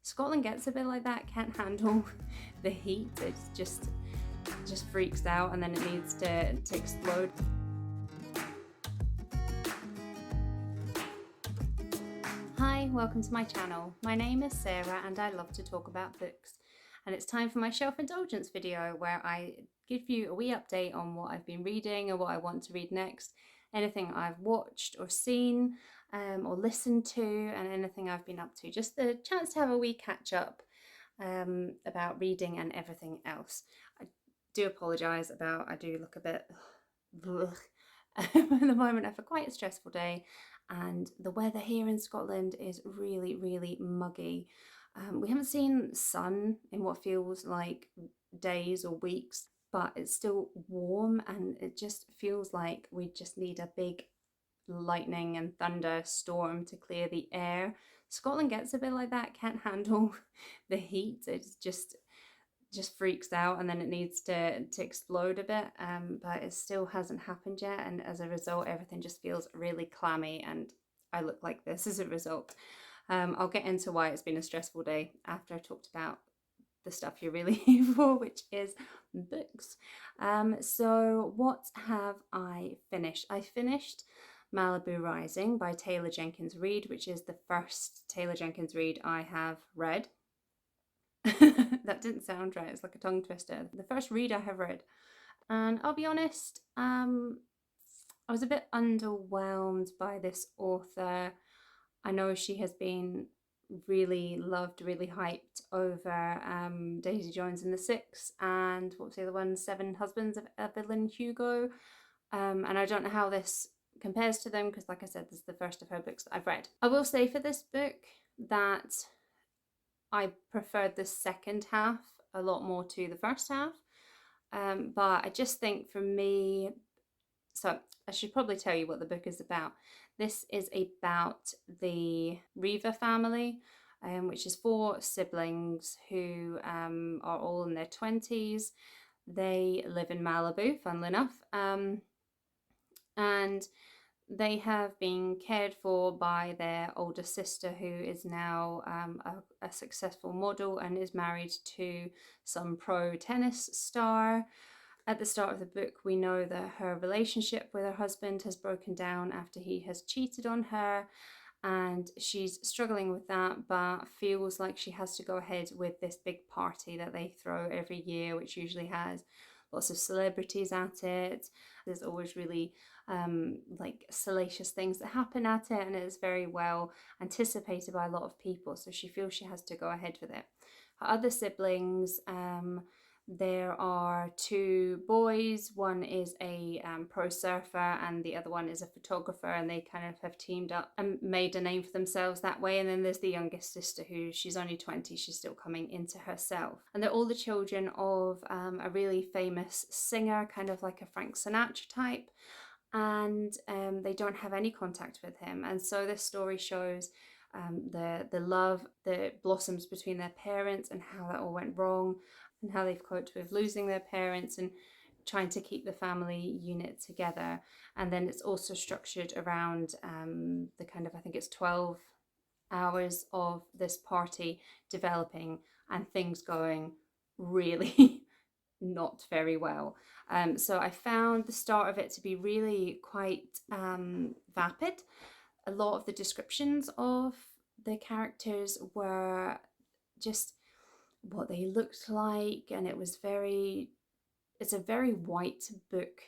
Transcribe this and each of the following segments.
Scotland gets a bit like that, can't handle the heat. It just freaks out and then it needs to explode. Hi, welcome to my channel. My name is Sarah and I love to talk about books. And it's time for my shelf indulgence video where I give you a wee update on what I've been reading and what I want to read next, anything I've watched or seen or listened to, and anything I've been up to. Just the chance to have a wee catch up about reading and everything else. I do apologise about, I do look a bit at the moment. I have quite a stressful day and the weather here in Scotland is really, really muggy. We haven't seen sun in what feels like days or weeks, but it's still warm and it just feels like we just need a big lightning and thunder storm to clear the air. Scotland gets a bit like that, can't handle the heat. It just freaks out and then it needs to explode a bit, but it still hasn't happened yet, and as a result everything just feels really clammy and I look like this as a result. I'll get into why it's been a stressful day after I talked about the stuff you're really here for, which is books. So what have I finished? I finished Malibu Rising by Taylor Jenkins Reid, which is the first Taylor Jenkins Reid I have read. That didn't sound right, it's like a tongue twister. The first read I have read. And I'll be honest, I was a bit underwhelmed by this author. I know she has been really loved, really hyped over Daisy Jones and the Six, and what was the other one, Seven Husbands of Evelyn Hugo. And I don't know how this compares to them because, like I said, this is the first of her books that I've read. I will say for this book that I preferred the second half a lot more to the first half. But I just think for me, so I should probably tell you what the book is about. This is about the Riva family, which is 4 siblings who are all in their 20s. They live in Malibu, funnily enough, and they have been cared for by their older sister, who is now a successful model and is married to some pro tennis star. At the start of the book, we know that her relationship with her husband has broken down after he has cheated on her, and she's struggling with that, but feels like she has to go ahead with this big party that they throw every year, which usually has lots of celebrities at it. There's always really like salacious things that happen at it, and it is very well anticipated by a lot of people, so she feels she has to go ahead with it. Her other siblings, there are 2 boys. One is a pro surfer and the other one is a photographer, and they kind of have teamed up and made a name for themselves that way. And then there's the youngest sister, who she's only 20, she's still coming into herself. And they're all the children of a really famous singer, kind of like a Frank Sinatra type, and they don't have any contact with him. And so this story shows the love that blossoms between their parents and how that all went wrong, and how they've coped with losing their parents and trying to keep the family unit together. And then it's also structured around the kind of, I think it's 12 hours of this party developing and things going really not very well. So I found the start of it to be really quite vapid. A lot of the descriptions of the characters were just what they looked like, and it's a very white book.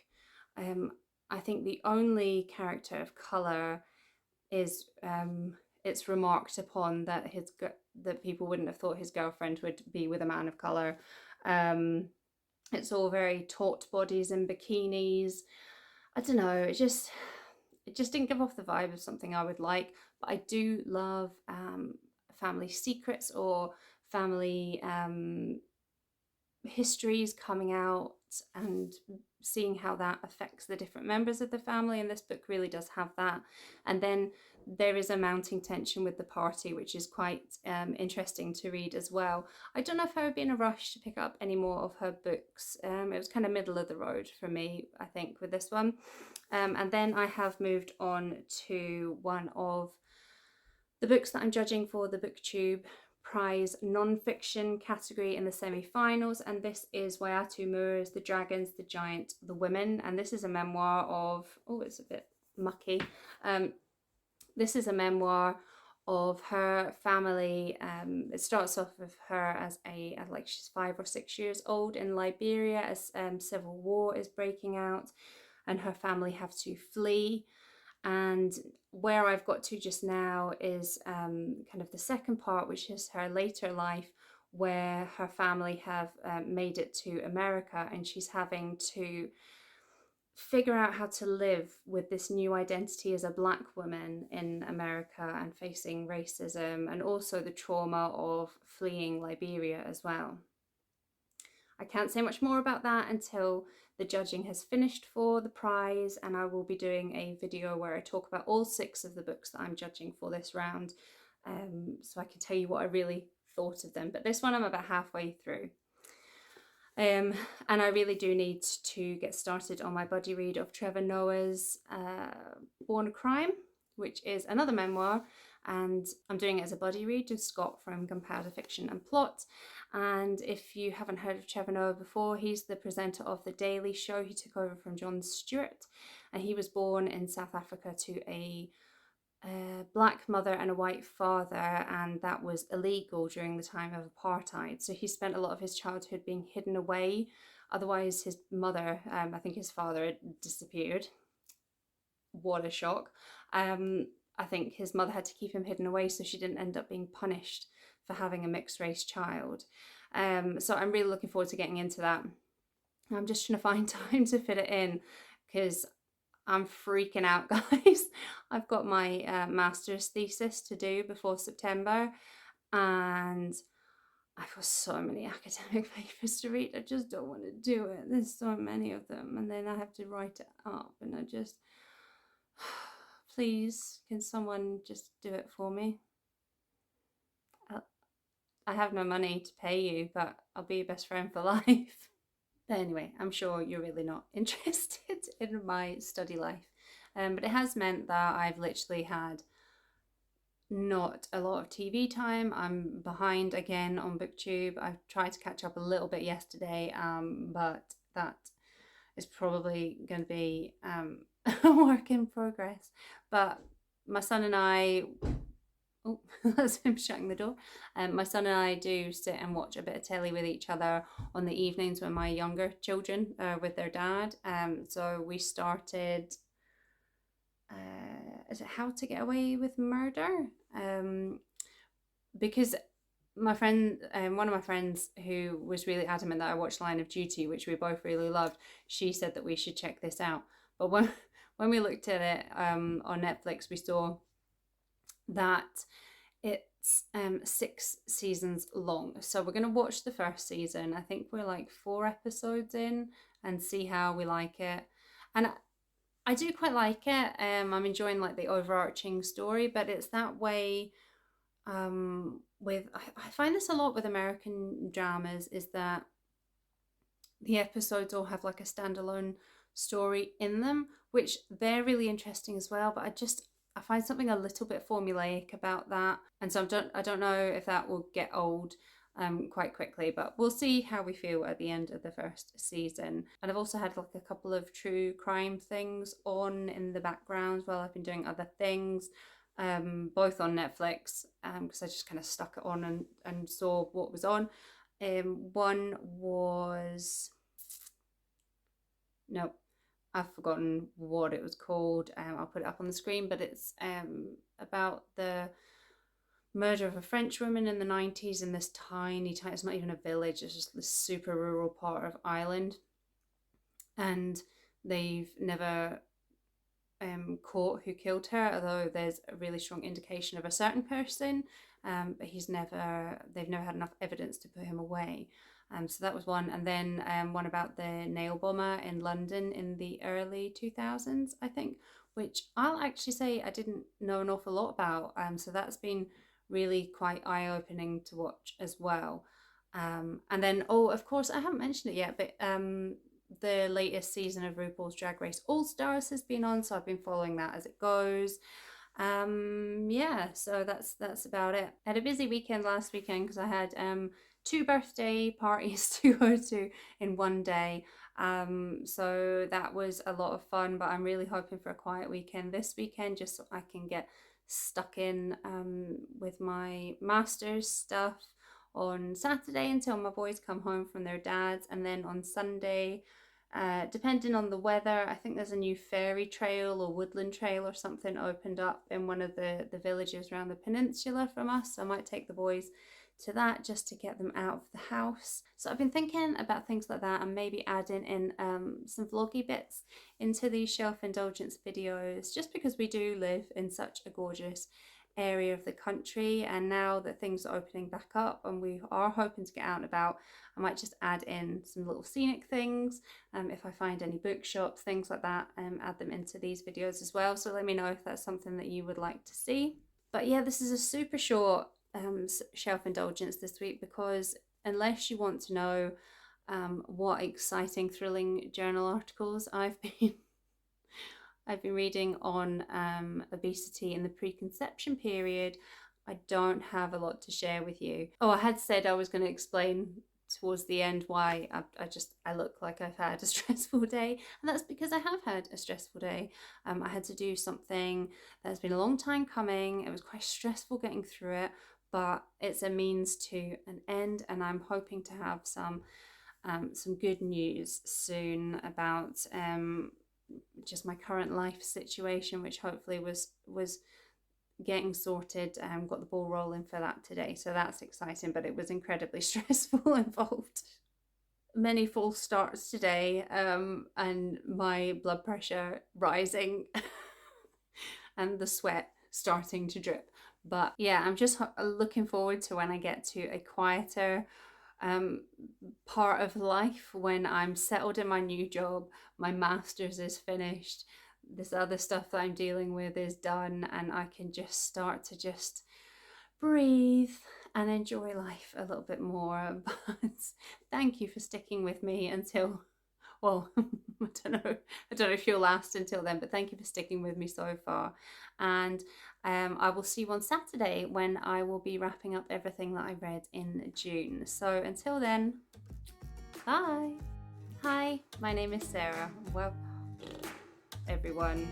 I think the only character of color is it's remarked upon that that people wouldn't have thought his girlfriend would be with a man of color. It's all very taut bodies and bikinis. I don't know, it just didn't give off the vibe of something I would like. But I do love family secrets or family histories coming out and seeing how that affects the different members of the family, and this book really does have that. And then there is a mounting tension with the party, which is quite interesting to read as well. I don't know if I would be in a rush to pick up any more of her books. It was kind of middle of the road for me, I think, with this one. And then I have moved on to one of the books that I'm judging for the BookTube prize non-fiction category in the semi-finals, and this is Wayetu, The Dragons, the Giant, the Women, and this is a memoir of, oh, it's a bit mucky. This is a memoir of her family. It starts off with her as like she's 5 or 6 years old in Liberia as civil war is breaking out, and her family have to flee. And where I've got to just now is kind of the second part, which is her later life, where her family have made it to America, and she's having to figure out how to live with this new identity as a Black woman in America and facing racism and also the trauma of fleeing Liberia as well. I can't say much more about that until the judging has finished for the prize, and I will be doing a video where I talk about all 6 of the books that I'm judging for this round, so I can tell you what I really thought of them. But this one I'm about halfway through. And I really do need to get started on my buddy read of Trevor Noah's Born a Crime, which is another memoir, and I'm doing it as a buddy read with Scott from Comparative Fiction and Plot. And if you haven't heard of Trevor Noah before, he's the presenter of The Daily Show. He took over from Jon Stewart, and he was born in South Africa to a Black mother and a white father, and that was illegal during the time of apartheid. So he spent a lot of his childhood being hidden away. Otherwise, his mother, I think his father, had disappeared. What a shock. I think his mother had to keep him hidden away so she didn't end up being punished for having a mixed race child. So I'm really looking forward to getting into that. I'm just trying to find time to fit it in because I'm freaking out, guys. I've got my master's thesis to do before September, and I've got so many academic papers to read. I just don't want to do it. There's so many of them, and then I have to write it up, and I just, please, can someone just do it for me? I have no money to pay you, but I'll be your best friend for life. But anyway, I'm sure you're really not interested in my study life. But it has meant that I've literally had not a lot of TV time. I'm behind again on BookTube. I've tried to catch up a little bit yesterday, but that is probably going to be a work in progress. But my son and I, oh, that's him shutting the door. My son and I do sit and watch a bit of telly with each other on the evenings when my younger children are with their dad. So we started, is it How to Get Away with Murder? Because my friend, one of my friends who was really adamant that I watched Line of Duty, which we both really loved, she said that we should check this out. But when we looked at it on Netflix, we saw that it's 6 seasons long. So we're going to watch the first season. I think we're like 4 episodes in and see how we like it. And I do quite like it. I'm enjoying like the overarching story, but it's that way with, I find this a lot with American dramas, is that the episodes all have like a standalone story in them, which they're really interesting as well, but I find something a little bit formulaic about that, and so I don't know if that will get old quite quickly, but we'll see how we feel at the end of the first season. And I've also had like a couple of true crime things on in the background while I've been doing other things, both on Netflix, because I just kind of stuck it on and saw what was on. One was, no, I've forgotten what it was called. I'll put it up on the screen, but it's about the murder of a French woman in the 90s in this tiny, it's not even a village, it's just this super rural part of Ireland. And they've never caught who killed her, although there's a really strong indication of a certain person, but they've never had enough evidence to put him away. So that was one. And then one about the nail bomber in London in the early 2000s, I think, which I'll actually say I didn't know an awful lot about. So that's been really quite eye-opening to watch as well. And then, oh, of course, I haven't mentioned it yet, but the latest season of RuPaul's Drag Race All Stars has been on, so I've been following that as it goes. Yeah, so that's about it. I had a busy weekend last weekend because I had 2 birthday parties to go to in one day. So that was a lot of fun, but I'm really hoping for a quiet weekend this weekend just so I can get stuck in with my master's stuff on Saturday until my boys come home from their dads, and then on Sunday, depending on the weather, I think there's a new fairy trail or woodland trail or something opened up in one of the villages around the peninsula from us. So I might take the boys to that just to get them out of the house. So I've been thinking about things like that and maybe adding in some vloggy bits into these shelf indulgence videos, just because we do live in such a gorgeous area of the country, and now that things are opening back up and we are hoping to get out and about, I might just add in some little scenic things, if I find any bookshops, things like that, add them into these videos as well. So let me know if that's something that you would like to see. But yeah, this is a super short shelf indulgence this week, because unless you want to know what exciting, thrilling journal articles I've been reading on obesity in the preconception period, I don't have a lot to share with you. Oh, I had said I was going to explain towards the end why I look like I've had a stressful day, and that's because I have had a stressful day. I had to do something that's been a long time coming. It was quite stressful getting through it, but it's a means to an end, and I'm hoping to have some good news soon about just my current life situation, which hopefully was getting sorted. Got the ball rolling for that today, so that's exciting, but it was incredibly stressful involved. Many false starts today, and my blood pressure rising and the sweat starting to drip. But yeah, I'm just looking forward to when I get to a quieter part of life, when I'm settled in my new job, my master's is finished, this other stuff that I'm dealing with is done, and I can just start to just breathe and enjoy life a little bit more. But thank you for sticking with me until, well, I don't know if you'll last until then, but thank you for sticking with me so far. And I will see you on Saturday when I will be wrapping up everything that I read in June. So until then, bye. Hi, my name is Sarah. Well, everyone.